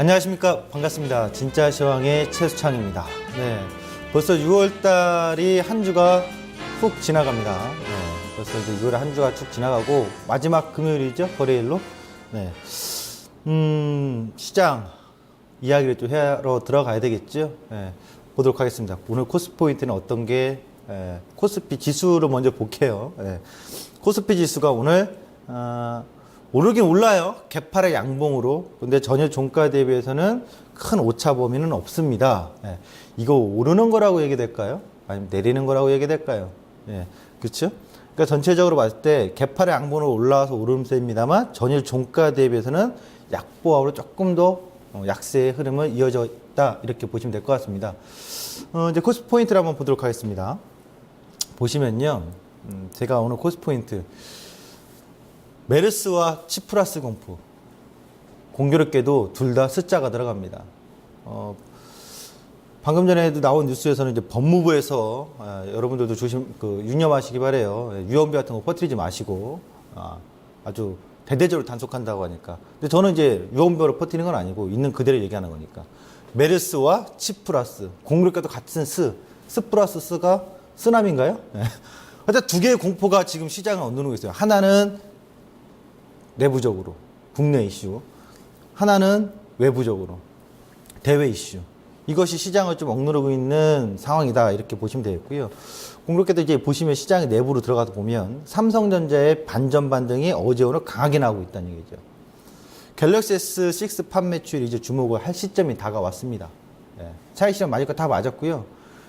안녕하십니까. 반갑습니다. 진짜 시황의 최수창입니다. 네, 벌써 6월달이 한 주가 훅 지나갑니다. 네, 벌써 이제 6월 한 주가 쭉 지나가고 마지막 금요일이죠. 거래일로. 네, 시장 이야기를 좀 하러 들어가야 되겠죠. 네, 보도록 하겠습니다. 오늘 코스 포인트는 어떤 게 코스피 지수로 먼저 볼게요. 코스피 지수가 오늘 오르긴 올라요. 개팔의 양봉으로. 근데 전일 종가 대비해서는 큰 오차 범위는 없습니다. 이거 오르는 거라고 얘기될까요? 아니면 내리는 거라고 얘기될까요? 그렇죠? 그러니까 전체적으로 봤을 때 개팔의 양봉으로 올라와서 오름세입니다만 전일 종가 대비해서는 약보합으로 조금 더 약세의 흐름을 이어져 있다, 이렇게 보시면 될 것 같습니다. 이제 코스 포인트를 한번 보도록 하겠습니다. 보시면요, 제가 오늘 코스 포인트 메르스와 치프라스 공포, 공교롭게도 둘 다 숫자가 들어갑니다. 방금 전에도 나온 뉴스에서는 이제 법무부에서 여러분들도 유념하시기 바래요. 유언비 같은 거 퍼뜨리지 마시고 아주 대대적으로 단속한다고 하니까. 근데 저는 이제 유언비로 퍼뜨리는 건 아니고 있는 그대로 얘기하는 거니까. 메르스와 치프라스, 공교롭게도 같은 스 플러스 스가 쓰남인가요? 하여튼 두 개의 공포가 지금 시장을 얻는 있어요. 하나는 내부적으로 국내 이슈, 하나는 외부적으로 대외 이슈. 이것이 시장을 좀 억누르고 있는 상황이다, 이렇게 보시면 되겠고요. 공교롭게도 이제 보시면 시장의 내부로 들어가서 보면 삼성전자의 반전 반등이 어제 오늘 강하게 나오고 있다는 얘기죠. 갤럭시 S6 판매출이 이제 주목을 할 시점이 다가왔습니다. 차익 실현 맞을 거 다 맞았고요.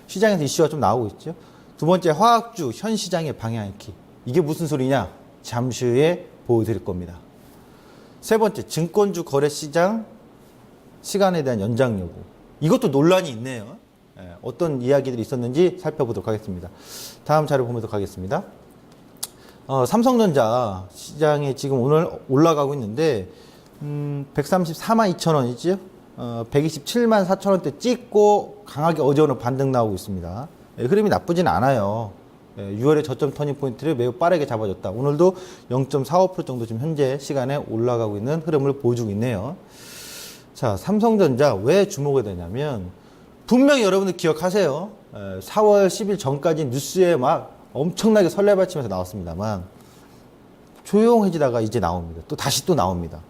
시장에서 이슈가 좀 나오고 있죠. 두 번째, 화학주 현 시장의 방향의 키. 이게 무슨 소리냐? 잠시 후에 보여드릴 겁니다. 세 번째, 증권주 거래시장 시간에 대한 연장 여부. 이것도 논란이 있네요. 어떤 이야기들이 있었는지 살펴보도록 하겠습니다. 다음 자료 보면서 가겠습니다. 삼성전자 시장에 지금 오늘 올라가고 있는데 134만 2천 원이죠. 127만 4천 원대 찍고 강하게 어제 오늘 반등 나오고 있습니다. 흐름이 나쁘진 않아요. 6월의 저점 터닝 포인트를 매우 빠르게 잡아줬다. 오늘도 0.45% 정도 지금 현재 시간에 올라가고 있는 흐름을 보여주고 있네요. 자, 삼성전자 왜 주목이 되냐면, 분명히 여러분들 기억하세요. 4월 10일 전까지 뉴스에 막 엄청나게 설레발치면서 나왔습니다만 조용해지다가 이제 나옵니다. 또 다시 또 나옵니다.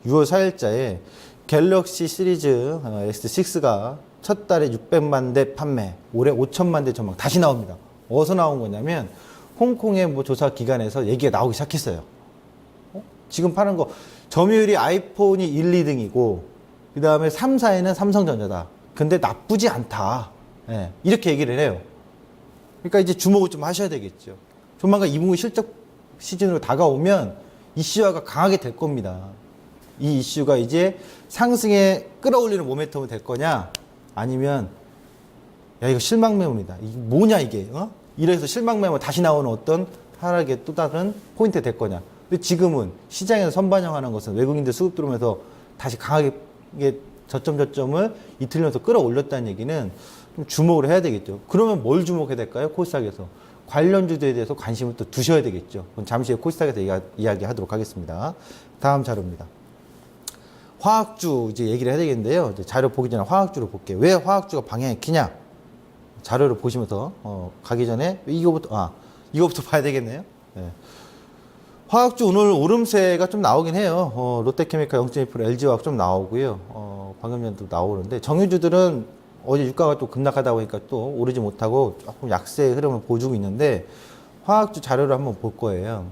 6월 4일자에 갤럭시 시리즈 S6가 첫 달에 600만 대 판매, 올해 5천만 대 전망 다시 나옵니다. 어디서 나온 거냐면 홍콩의 뭐 조사 기관에서 얘기가 나오기 시작했어요. 지금 파는 거 점유율이 아이폰이 1, 2등이고 그 다음에 3, 4위는 삼성전자다. 근데 나쁘지 않다. 이렇게 얘기를 해요. 그러니까 이제 주목을 좀 하셔야 되겠죠. 조만간 2분기 실적 시즌으로 다가오면 이슈화가 강하게 될 겁니다. 이 이슈가 이제 상승에 끌어올리는 모멘텀이 될 거냐, 아니면 야, 이거 실망 매물이다. 이게 뭐냐 이게, 이래서 실망 매물 다시 나오는 어떤 하락의 또 다른 포인트 될 거냐. 근데 지금은 시장에서 선반영하는 것은 외국인들 수급 들어오면서 다시 강하게 저점을 이틀 연속 끌어올렸다는 얘기는 좀 주목을 해야 되겠죠. 그러면 뭘 주목해야 될까요? 코스닥에서 관련주들에 대해서 관심을 또 두셔야 되겠죠. 그럼 잠시 후에 코스닥에서 이야기하도록 하겠습니다. 다음 자료입니다. 화학주 이제 얘기를 해야 되겠는데요. 이제 자료 보기 전에 화학주로 볼게요. 왜 화학주가 방향이 키냐? 자료를 보시면서 가기 전에 이거부터 봐야 되겠네요. 화학주 오늘 오름세가 좀 나오긴 해요. 롯데케미칼 0.2%, LG화학 좀 나오고요. 방금 전에도 나오는데 정유주들은 어제 유가가 또 급락하다 보니까 또 오르지 못하고 조금 약세의 흐름을 보여주고 있는데, 화학주 자료를 한번 볼 거예요.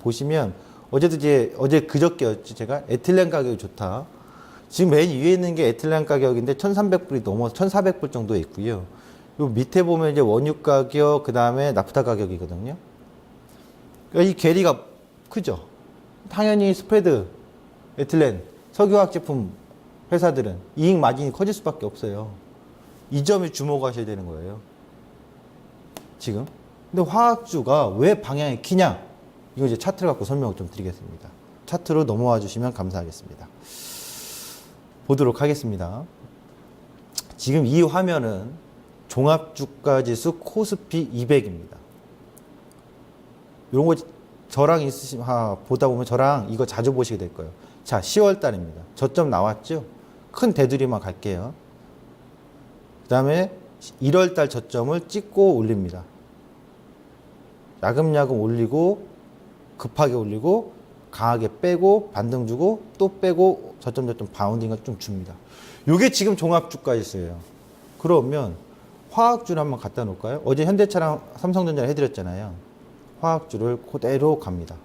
보시면 어제 그저께였지, 제가 에틸렌 가격이 좋다. 지금 맨 위에 있는 게 에틸렌 가격인데 1,300불이 넘어서 1,400불 정도에 있고요. 요 밑에 보면 이제 원유 가격, 그 다음에 나프타 가격이거든요. 그러니까 이 괴리가 크죠. 당연히 스프레드, 에틸렌, 석유화학 제품 회사들은 이익 마진이 커질 수밖에 없어요. 이 점에 주목하셔야 되는 거예요. 지금. 근데 화학주가 왜 방향이 키냐? 이거 이제 차트를 갖고 설명을 좀 드리겠습니다. 차트로 넘어와 주시면 감사하겠습니다. 보도록 하겠습니다. 지금 이 화면은 종합주가지수 코스피 200입니다. 이런 거 저랑 보다 보면 저랑 이거 자주 보시게 될 거예요. 자, 10월 달입니다. 저점 나왔죠? 큰 테두리만 갈게요. 그 다음에 1월달 저점을 찍고 올립니다. 야금야금 올리고 급하게 올리고 강하게 빼고 반등 주고 또 빼고 저점 바운딩을 좀 줍니다. 이게 지금 종합주가였어요. 그러면 화학주를 한번 갖다 놓을까요? 어제 현대차랑 삼성전자를 해드렸잖아요. 화학주를 그대로 갑니다.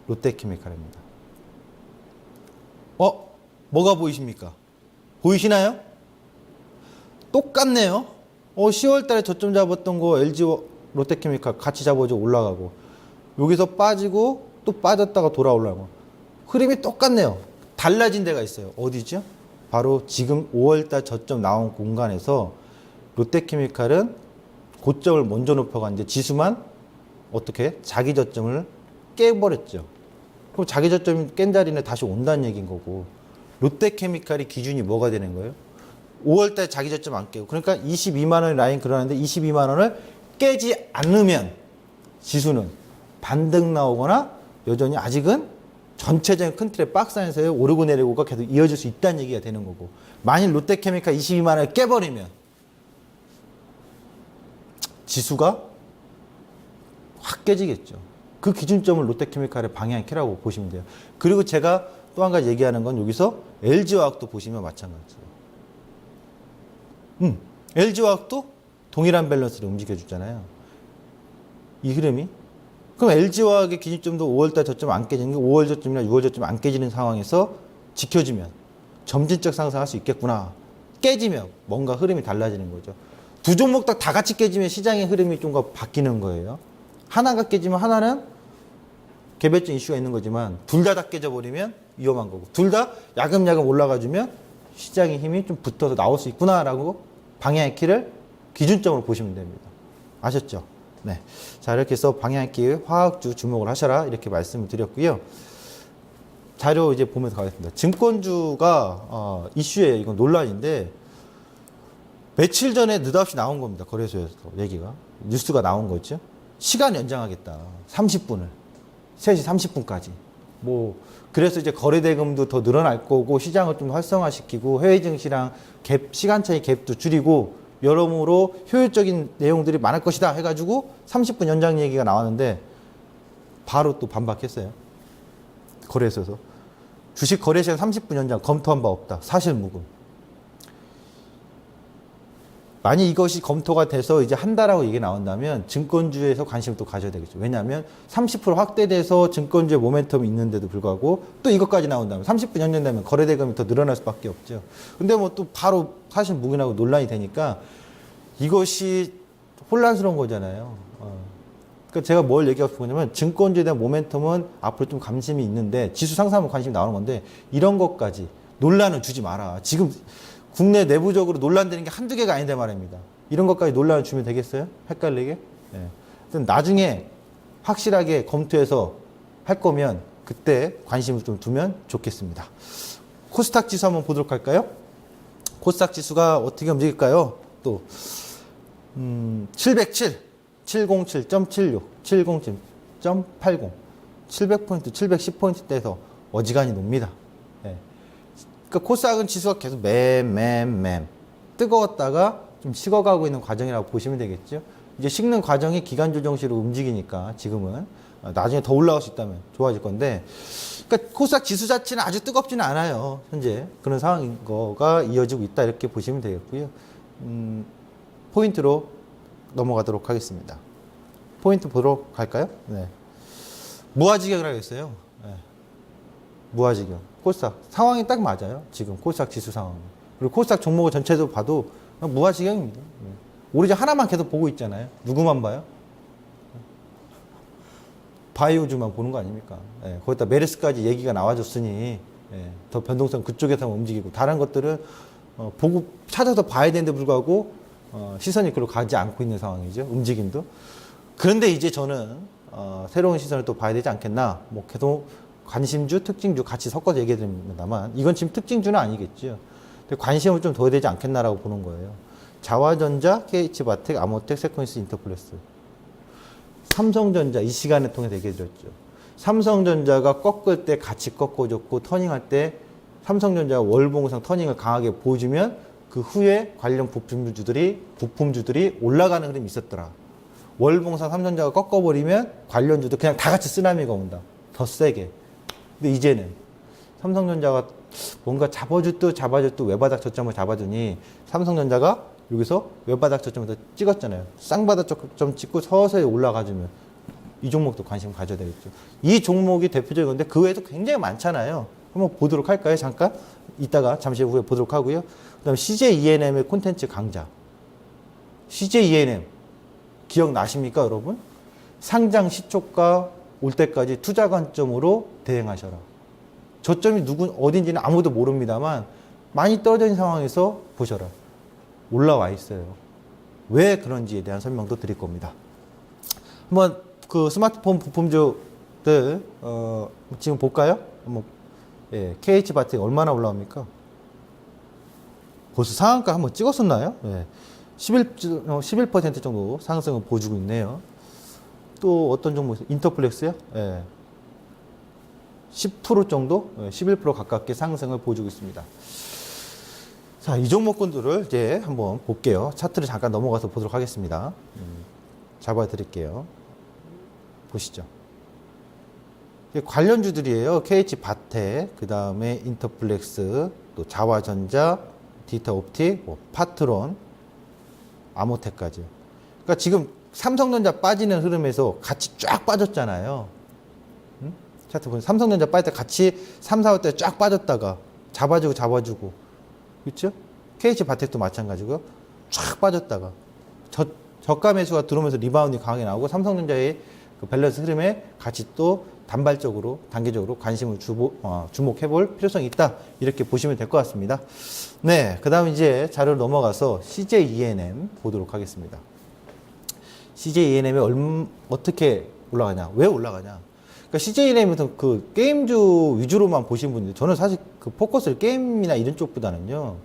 롯데케미칼입니다. 뭐가 보이십니까? 보이시나요? 똑같네요. 10월 달에 저점 잡았던 거 LG 롯데케미칼 같이 잡아줘 올라가고 여기서 빠지고 또 빠졌다가 돌아 올라가고 흐름이 똑같네요. 달라진 데가 있어요. 어디죠? 바로 지금 5월 달 저점 나온 공간에서 롯데케미칼은 고점을 먼저 높여갔는데 지수만 어떻게 자기 저점을 깨버렸죠. 그럼 자기 저점 깬 자리는 다시 온다는 얘기인 거고 롯데케미칼이 기준이 뭐가 되는 거예요? 5월달 자기 저점 안 깨고 그러니까 22만 원 라인 그러는데 22만 원을 깨지 않으면 지수는 반등 나오거나 여전히 아직은 전체적인 큰 틀의 박스 안에서의 오르고 내리고가 계속 이어질 수 있다는 얘기가 되는 거고 만일 롯데케미칼 22만 원을 깨버리면 지수가 확 깨지겠죠. 그 기준점을 롯데케미칼의 방향키라고 보시면 돼요. 그리고 제가 또 한 가지 얘기하는 건 여기서 LG화학도 보시면 마찬가지예요. LG화학도 동일한 밸런스를 움직여주잖아요. 이 흐름이. 그럼 LG화학의 기준점도 5월달 저점 안 깨지는 게 5월 저점이나 6월 저점 안 깨지는 상황에서 지켜지면 점진적 상승할 수 있겠구나. 깨지면 뭔가 흐름이 달라지는 거죠. 두 종목 다 같이 깨지면 시장의 흐름이 좀 바뀌는 거예요. 하나가 깨지면 하나는 개별적 이슈가 있는 거지만 둘 다 깨져버리면 위험한 거고 둘 다 야금야금 올라가주면 시장의 힘이 좀 붙어서 나올 수 있구나라고 방향의 키를 기준점으로 보시면 됩니다. 아셨죠? 네. 자, 이렇게 해서 방향의 키 화학주 주목을 하셔라 이렇게 말씀을 드렸고요. 자료 이제 보면서 가겠습니다. 증권주가 이슈예요. 이건 논란인데 며칠 전에 느닷없이 나온 겁니다. 거래소에서 얘기가. 뉴스가 나온 거죠. 시간 연장하겠다. 30분을. 3시 30분까지. 그래서 이제 거래대금도 더 늘어날 거고, 시장을 좀 활성화시키고, 해외 증시랑 시간차의 갭도 줄이고, 여러모로 효율적인 내용들이 많을 것이다 해가지고 30분 연장 얘기가 나왔는데, 바로 또 반박했어요. 거래소에서. 주식 거래 시간 30분 연장 검토한 바 없다. 사실 무근. 만약 이것이 검토가 돼서 이제 한다라고 얘기 나온다면 증권주에서 관심을 또 가져야 되겠죠. 왜냐하면 30% 확대돼서 증권주의 모멘텀이 있는데도 불구하고 또 이것까지 나온다면 30분 연장되면 거래대금이 더 늘어날 수밖에 없죠. 근데 또 바로 사실 무근하고 논란이 되니까 이것이 혼란스러운 거잖아요. 그러니까 제가 뭘 얘기하고 싶냐면 증권주에 대한 모멘텀은 앞으로 좀 관심이 있는데 지수 상승하면 관심이 나오는 건데 이런 것까지 논란을 주지 마라. 지금 국내 내부적으로 논란되는 게 한두 개가 아닌데 말입니다. 이런 것까지 논란을 주면 되겠어요? 헷갈리게? 네. 나중에 확실하게 검토해서 할 거면 그때 관심을 좀 두면 좋겠습니다. 코스닥 지수 한번 보도록 할까요? 코스닥 지수가 어떻게 움직일까요? 또 707, 707.76, 707.80, 700포인트, 710포인트대에서 어지간히 놉니다. 그러니까 코스닥은 지수가 계속 맴 뜨거웠다가 좀 식어가고 있는 과정이라고 보시면 되겠죠. 이제 식는 과정이 기간 조정시로 움직이니까 지금은 나중에 더 올라갈 수 있다면 좋아질 건데, 그러니까 코스닥 지수 자체는 아주 뜨겁지는 않아요. 현재 그런 상황인 거가 이어지고 있다 이렇게 보시면 되겠고요. 포인트로 넘어가도록 하겠습니다. 포인트 보도록 할까요? 네. 무아지경을 하겠어요. 네. 무아지경. 코스닥 상황이 딱 맞아요. 지금 코스닥 지수 상황. 그리고 코스닥 종목을 전체적으로 봐도 무아지경입니다. 오리지 하나만 계속 보고 있잖아요. 누구만 봐요? 바이오주만 보는 거 아닙니까? 거기다 메르스까지 얘기가 나와줬으니 더 변동성 그쪽에서만 움직이고 다른 것들은 보고 찾아서 봐야 되는데 불구하고 시선이 그로 가지 않고 있는 상황이죠. 움직임도. 그런데 이제 저는 새로운 시선을 또 봐야 되지 않겠나. 계속 관심주, 특징주 같이 섞어서 얘기해 드립니다만 이건 지금 특징주는 아니겠죠. 근데 관심을 좀 둬야 되지 않겠나라고 보는 거예요. 자화전자, KH바텍, 아모텍, 세컨스, 인터플레스. 삼성전자 이 시간을 통해서 얘기해 드렸죠. 삼성전자가 꺾을 때 같이 꺾어줬고 터닝할 때 삼성전자가 월봉상 터닝을 강하게 보여주면 그 후에 관련 부품주들이 올라가는 흐름이 있었더라. 월봉상 삼성전자가 꺾어버리면 관련주도 그냥 다 같이 쓰나미가 온다. 더 세게. 근데 이제는 삼성전자가 뭔가 잡아주듯 외바닥 저점을 잡아주니 삼성전자가 여기서 외바닥 저점을 찍었잖아요. 쌍바닥 저점 찍고 서서히 올라가주면 이 종목도 관심 가져야 되겠죠. 이 종목이 대표적인 건데 그 외에도 굉장히 많잖아요. 한번 보도록 할까요? 잠깐 이따가 잠시 후에 보도록 하고요. 그다음 CJ ENM의 콘텐츠 강자. CJ ENM 기억나십니까, 여러분? 상장 시초가 올 때까지 투자 관점으로 대응하셔라. 저점이 어딘지는 아무도 모릅니다만 많이 떨어져 있는 상황에서 보셔라. 올라와 있어요. 왜 그런지에 대한 설명도 드릴 겁니다. 한번 그 스마트폰 부품주들 지금 볼까요? 한번 KH바텍 얼마나 올라옵니까? 벌써 상한가 한번 찍었었나요? 11% 정도 상승을 보여주고 있네요. 또 어떤 종목 있어요? 인터플렉스요? 10% 정도? 11% 가깝게 상승을 보여주고 있습니다. 자, 이 종목군들을 이제 한번 볼게요. 차트를 잠깐 넘어가서 보도록 하겠습니다. 잡아 드릴게요. 보시죠. 관련주들이에요. KH바텍, 그 다음에 인터플렉스, 또 자화전자, 디지털옵틱, 파트론, 아모텍까지. 그러니까 지금 삼성전자 빠지는 흐름에서 같이 쫙 빠졌잖아요. 차트 보면 삼성전자 빠질 때 같이 3, 4월 때 쫙 빠졌다가 잡아주고 그렇죠? KH바텍도 마찬가지고요. 쫙 빠졌다가 저가 매수가 들어오면서 리바운딩 강하게 나오고 삼성전자의 그 밸런스 흐름에 같이 또 단계적으로 관심을 주목해 볼 필요성이 있다. 이렇게 보시면 될 것 같습니다. 네. 그 다음 이제 자료를 넘어가서 CJ ENM 보도록 하겠습니다. CJ ENM이 어떻게 올라가냐? 왜 올라가냐? 그러니까 CJ ENM은 그 게임주 위주로만 보신 분들, 저는 사실 그 포커스를 게임이나 이런 쪽보다는요,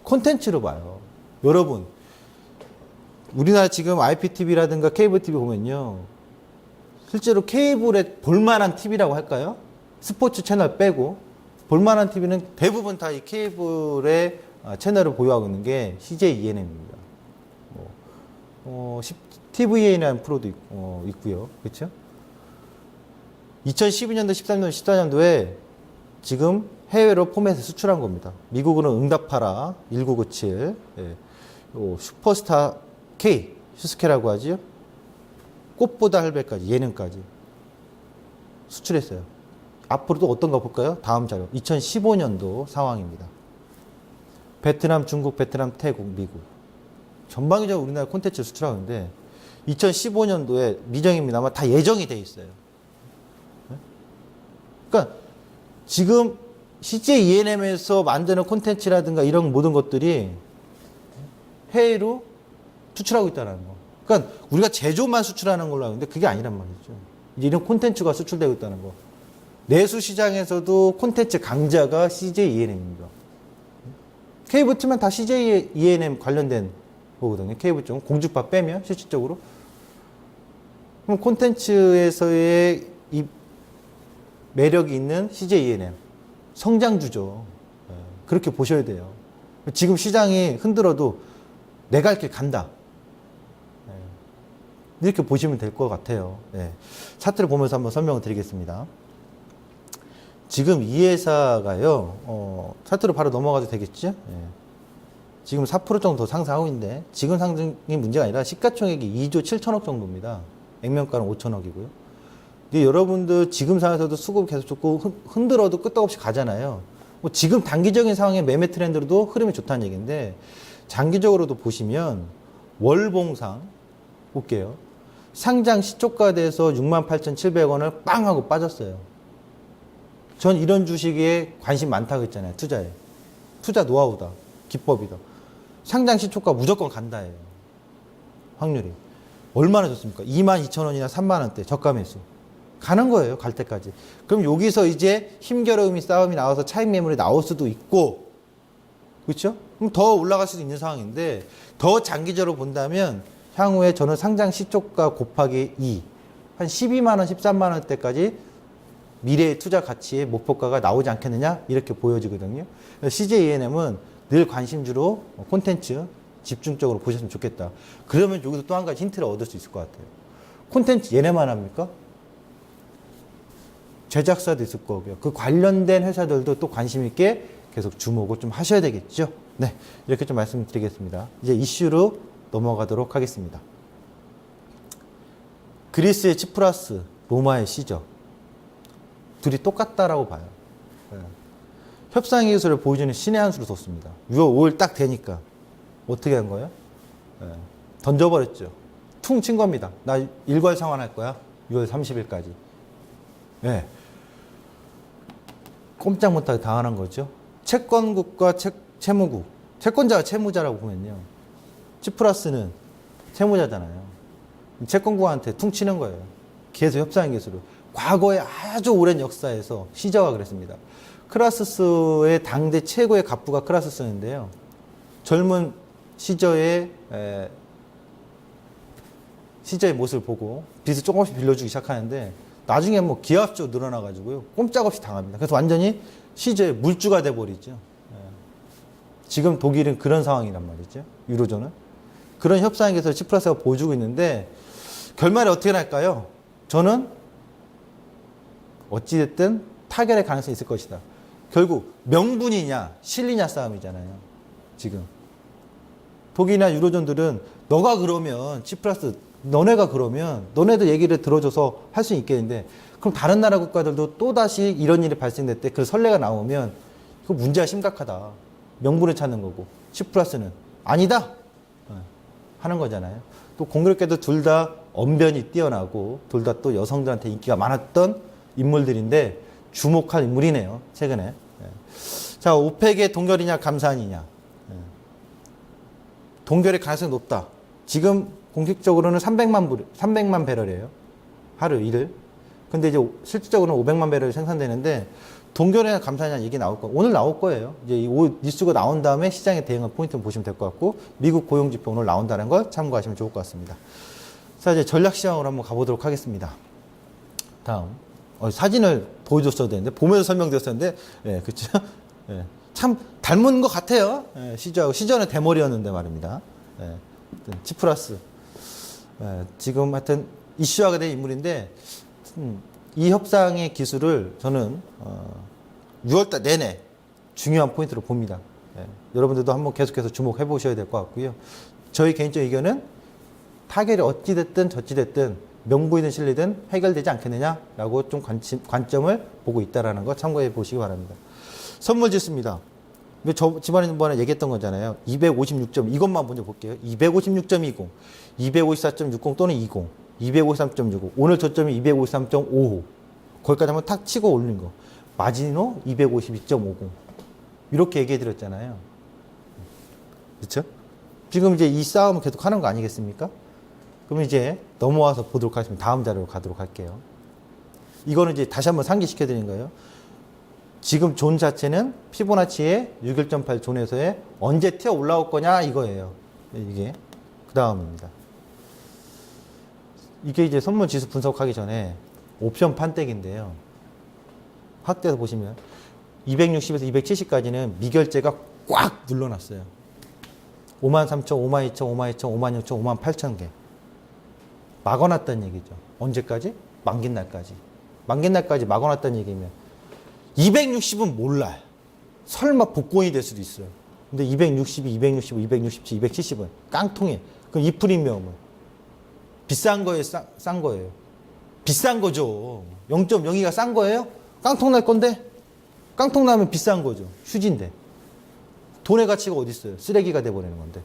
콘텐츠로 봐요. 여러분, 우리나라 지금 IPTV라든가 케이블 TV 보면요, 실제로 케이블에 볼만한 TV라고 할까요? 스포츠 채널 빼고 볼만한 TV는 대부분 다 이 케이블의 채널을 보유하고 있는 게 CJ ENM입니다. TVA라는 프로도 있고요. 그렇죠? 2012년도, 13년도, 14년도에 지금 해외로 포맷에 수출한 겁니다. 미국으로 응답하라 1997, 슈퍼스타 K, 슈스케라고 하지요. 꽃보다 할배까지, 예능까지 수출했어요. 앞으로도 어떤 거 볼까요? 다음 자료. 2015년도 상황입니다. 베트남, 중국, 태국, 미국. 전방위적으로 우리나라 콘텐츠 수출하는데 2015년도에 미정입니다만 다 예정이 돼 있어요. 그러니까 지금 CJ ENM에서 만드는 콘텐츠라든가 이런 모든 것들이 해외로 수출하고 있다는 거. 그러니까 우리가 제조만 수출하는 걸로 아는데 그게 아니란 말이죠. 이런 콘텐츠가 수출되고 있다는 거. 내수 시장에서도 콘텐츠 강자가 CJ ENM입니다. 케이블 틀면 다 CJ ENM 관련된 거거든요. 케이블 쪽 공주파 빼면 실질적으로. 그럼 콘텐츠에서의 이 매력이 있는 CJ ENM 성장주죠. 그렇게 보셔야 돼요. 지금 시장이 흔들어도 내가 할 길 간다. 이렇게 보시면 될 것 같아요. 차트를 보면서 한번 설명을 드리겠습니다. 지금 이 회사가요, 차트로 바로 넘어가도 되겠죠? 지금 4% 정도 더 상승하고 있는데, 지금 상승이 문제가 아니라 시가총액이 2조 7천억 정도입니다. 액면가는 5천억이고요. 근데 여러분들 지금 상황에서도 수급 계속 좋고 흔들어도 끄떡없이 가잖아요. 뭐 지금 단기적인 상황의 매매 트렌드로도 흐름이 좋다는 얘기인데, 장기적으로도 보시면 월봉상 볼게요. 상장 시초가돼서 68,700원을 빵 하고 빠졌어요. 전 이런 주식에 관심 많다고 했잖아요. 투자에. 투자 노하우다. 기법이다. 상장 시초가 무조건 간다예요. 확률이. 얼마나 좋습니까? 22,000원이나 3만원대 저가 매수. 가는 거예요. 갈 때까지. 그럼 여기서 이제 힘겨루기 싸움이 나와서 차익 매물이 나올 수도 있고, 그렇죠? 그럼 더 올라갈 수도 있는 상황인데, 더 장기적으로 본다면 향후에 저는 상장 시초가 곱하기 2, 한 12만원, 13만원대까지 미래의 투자 가치의 목표가가 나오지 않겠느냐 이렇게 보여지거든요. CJ ENM은 늘 관심주로 콘텐츠 집중적으로 보셨으면 좋겠다. 그러면 여기서 또 한 가지 힌트를 얻을 수 있을 것 같아요. 콘텐츠 얘네만 합니까? 제작사도 있을 거고요. 그 관련된 회사들도 또 관심 있게 계속 주목을 좀 하셔야 되겠죠. 네, 이렇게 좀 말씀드리겠습니다. 이제 이슈로 넘어가도록 하겠습니다. 그리스의 치프라스, 로마의 시저. 둘이 똑같다라고 봐요. 네. 협상 기술을 보여주는 신의 한 수를 뒀습니다. 6월 5일 딱 되니까 어떻게 한 거예요? 네. 던져버렸죠. 퉁 친 겁니다. 나 일괄 상환할 거야. 6월 30일까지. 네. 꼼짝 못하게 당하는 거죠. 채권국과 채무국. 채권자가 채무자라고 보면요. 치프라스는 채무자잖아요. 채권국한테 퉁치는 거예요. 계속 협상 기술을. 과거의 아주 오랜 역사에서 시저가 그랬습니다. 크라스스의 당대 최고의 갑부가 크라스스인데요. 젊은 시저의 모습을 보고 빚을 조금씩 빌려주기 시작하는데 나중에 뭐 기하급수로 늘어나가지고요. 꼼짝없이 당합니다. 그래서 완전히 시저의 물주가 돼버리죠. 지금 독일은 그런 상황이란 말이죠. 유로존은. 그런 협상에서 치프라스가 보여주고 있는데 결말이 어떻게 날까요? 저는 어찌됐든 타결의 가능성이 있을 것이다. 결국 명분이냐 실리냐 싸움이잖아요. 지금. 독일이나 유로존들은 너가 그러면 치프라스 너네가 그러면 너네들 얘기를 들어줘서 할 수 있겠는데 그럼 다른 나라 국가들도 또다시 이런 일이 발생될 때 그 선례가 나오면 그 문제가 심각하다. 명분을 찾는 거고 치프라스는 아니다 하는 거잖아요. 또 공교롭게도 둘 다 언변이 뛰어나고 둘 다 또 여성들한테 인기가 많았던 인물들인데 주목할 인물이네요. 최근에. 자, 오펙의 동결이냐 감산이냐. 동결의 가능성이 높다. 지금 공식적으로는 300만 배럴이에요. 하루 일을. 근데 이제 실질적으로는 500만 배럴이 생산되는데 동결이나 감산이냐 얘기 나올 거. 오늘 나올 거예요. 이제 이 뉴스가 나온 다음에 시장에 대응한 포인트를 보시면 될 것 같고 미국 고용지표 오늘 나온다는 걸 참고하시면 좋을 것 같습니다. 자, 이제 전략시장으로 한번 가보도록 하겠습니다. 다음. 사진을 보여줬어야 되는데 보면서 설명드렸었는데 그렇죠? 참 닮은 것 같아요. 시저하고 시저는 대머리였는데 말입니다. 치프라스. 지금 하여튼 이슈화가 된 인물인데 이 협상의 기술을 저는 6월달 내내 중요한 포인트로 봅니다. 여러분들도 한번 계속해서 주목해 보셔야 될 것 같고요. 저희 개인적 의견은 타결이 어찌됐든 저찌됐든 명분이든 실리든 해결되지 않겠느냐라고 좀 관점을 보고 있다는 거 참고해 보시기 바랍니다. 선물 지수입니다. 지난번에 얘기했던 거잖아요. 256점 이것만 먼저 볼게요. 256.20, 254.60 또는 20, 253.65. 오늘 저점이 253.55. 거기까지 한번 탁 치고 올린 거. 마지노 252.50. 이렇게 얘기해 드렸잖아요. 그렇죠? 지금 이제 이 싸움을 계속 하는 거 아니겠습니까? 그럼 이제 넘어와서 보도록 하겠습니다. 다음 자료로 가도록 할게요. 이거는 이제 다시 한번 상기시켜 드리는 거예요. 지금 존 자체는 피보나치의 61.8 존에서의 언제 튀어 올라올 거냐 이거예요. 이게 그 다음입니다. 이게 이제 선물 지수 분석하기 전에 옵션 판때기인데요. 확대해서 보시면 260에서 270까지는 미결제가 꽉 눌러놨어요. 53,000, 52,000, 52,000, 56,000, 58,000개. 막아놨다는 얘기죠. 언제까지? 만긴 날까지. 만긴 날까지 막아놨다는 얘기면 260은 몰라요. 설마 복권이 될 수도 있어요. 근데 262, 265, 267, 270은 깡통이에요. 그럼 이 프리미엄은 비싼 거예요, 싼 거예요? 비싼 거죠. 0.02가 싼 거예요? 깡통 날 건데? 깡통 나면 비싼 거죠. 휴지인데. 돈의 가치가 어디 있어요? 쓰레기가 돼버리는 건데.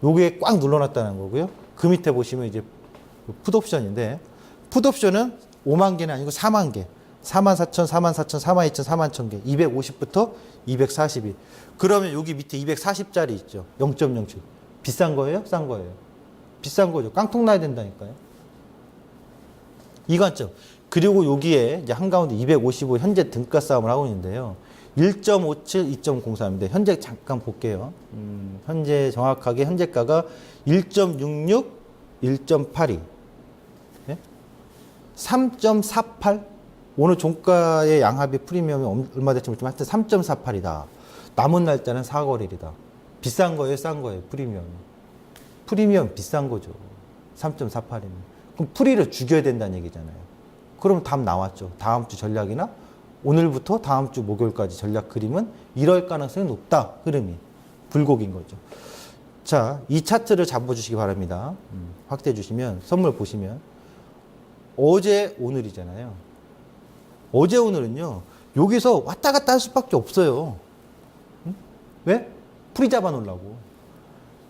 요게 꽉 눌러놨다는 거고요. 그 밑에 보시면 이제 풋옵션인데, 풋옵션은 5만 개는 아니고 4만 개. 44,000, 44,000, 42,000, 41,000개. 250부터 242. 그러면 여기 밑에 240짜리 있죠. 0.07. 비싼 거예요? 싼 거예요? 비싼 거죠. 깡통 나야 된다니까요. 이 관점. 그리고 여기에 이제 한가운데 255 현재 등가 싸움을 하고 있는데요. 1.57, 2.03인데 현재 잠깐 볼게요. 현재 정확하게 현재가가 1.66, 1.82. 네? 3.48 오늘 종가의 양합의 프리미엄이 얼마 될지 모르지만 하여튼 3.48이다. 남은 날짜는 4거래일이다. 비싼 거예요, 싼 거예요, 프리미엄이? 프리미엄 비싼 거죠. 3.48이면. 그럼 프리를 죽여야 된다는 얘기잖아요. 그럼 답 나왔죠. 다음 주 전략이나 오늘부터 다음 주 목요일까지 전략 그림은 이럴 가능성이 높다. 흐름이. 불곡인 거죠. 자, 이 차트를 잡아주시기 바랍니다. 확대해 주시면, 선물 보시면. 어제, 오늘이잖아요. 어제, 오늘은요, 여기서 왔다 갔다 할 수밖에 없어요. 응? 왜? 프리 잡아 놓으려고.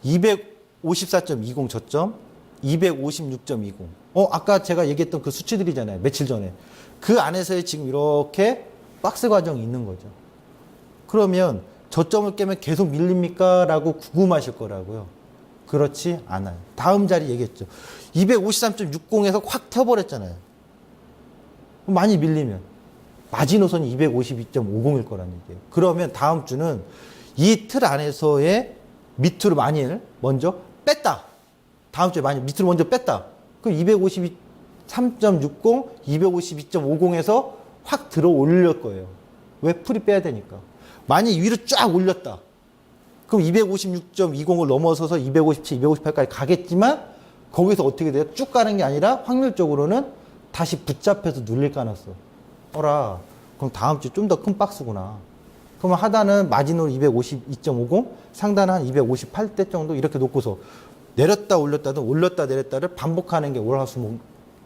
254.20 저점, 256.20. 아까 제가 얘기했던 그 수치들이잖아요. 며칠 전에. 그 안에서의 지금 이렇게 박스 과정이 있는 거죠. 그러면 저점을 깨면 계속 밀립니까? 라고 궁금하실 거라고요. 그렇지 않아요. 다음 자리 얘기했죠. 253.60에서 확 튀어버렸잖아요. 많이 밀리면. 마지노선이 252.50일 거라는 얘기예요. 그러면 다음 주는 이 틀 안에서의 밑으로 많이 먼저 뺐다. 다음 주에 많이 밑으로 먼저 뺐다. 그럼 253.60, 252.50에서 확 들어 올릴 거예요. 왜? 풀이 빼야 되니까. 만약 위로 쫙 올렸다. 그럼 256.20을 넘어서서 257, 258까지 가겠지만 거기서 어떻게 돼요? 쭉 가는 게 아니라 확률적으로는 다시 붙잡혀서 눌릴 가능성. 어라. 그럼 다음 주 좀 더 큰 박스구나. 그러면 하단은 마지노로 252.50, 상단은 한 258대 정도 이렇게 놓고서 내렸다 올렸다든 올렸다 내렸다를 반복하는 게 월화수목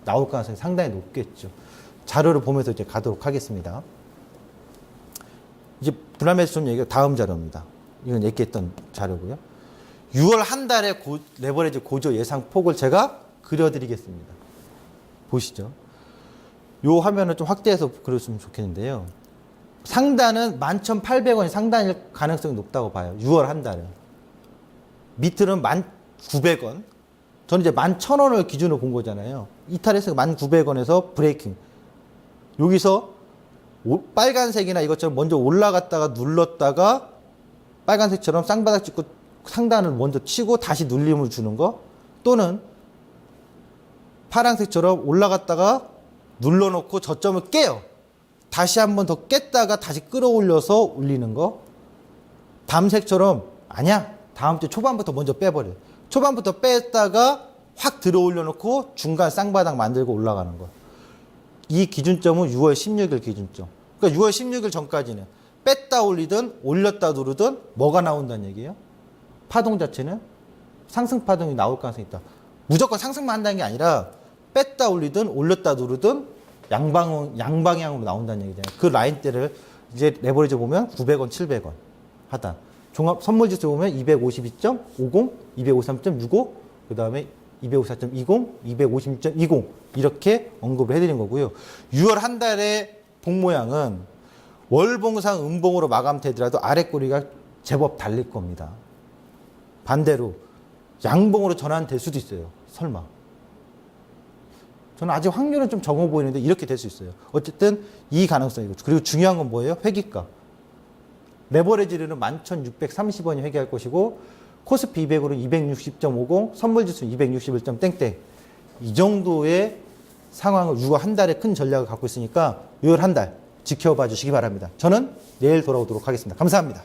나올 가능성이 상당히 높겠죠. 자료를 보면서 이제 가도록 하겠습니다. 이제 불안매수 좀 얘기가 다음 자료입니다. 이건 얘기했던 자료고요. 6월 한 달의 레버리지 고조 예상 폭을 제가 그려드리겠습니다. 보시죠. 요 화면을 좀 확대해서 그렸으면 좋겠는데요. 상단은 11,800원이 상단일 가능성이 높다고 봐요. 6월 한 달은. 밑으로는 1,900원. 저는 이제 11,000원을 기준으로 본 거잖아요. 이탈해서 1,900원에서 브레이킹. 여기서 빨간색이나 이것처럼 먼저 올라갔다가 눌렀다가 빨간색처럼 쌍바닥 찍고 상단을 먼저 치고 다시 눌림을 주는 거, 또는 파란색처럼 올라갔다가 눌러놓고 저점을 깨요. 다시 한 번 더 깼다가 다시 끌어올려서 올리는 거. 밤색처럼 아니야, 다음 주 초반부터 먼저 빼버려. 초반부터 뺐다가 확 들어 올려놓고 중간 쌍바닥 만들고 올라가는 거. 이 기준점은 6월 16일 기준점. 그러니까 6월 16일 전까지는 뺐다 올리든 올렸다 누르든 뭐가 나온다는 얘기예요? 파동 자체는 상승 파동이 나올 가능성이 있다. 무조건 상승만 한다는 게 아니라 뺐다 올리든 올렸다 누르든 양방향으로 나온다는 얘기잖아요. 그 라인대를 이제 레버리지 보면 900원, 700원 하단. 종합 선물지수 보면 252.50, 253.65, 그 다음에 254.20, 256.20 이렇게 언급을 해드린 거고요. 6월 한 달의 봉 모양은 월봉상 음봉으로 마감되더라도 아랫꼬리가 제법 달릴 겁니다. 반대로 양봉으로 전환될 수도 있어요. 설마. 저는 아직 확률은 좀 적어 보이는데 이렇게 될 수 있어요. 어쨌든 이 가능성이고, 그리고 중요한 건 뭐예요? 회기가. 레버리지는 11,630원이 회귀할 것이고, 코스피 200으로 260.50, 선물지수 261점 땡땡. 이 정도의 상황을 6월 한 달에 큰 전략을 갖고 있으니까 6월 한 달 지켜봐 주시기 바랍니다. 저는 내일 돌아오도록 하겠습니다. 감사합니다.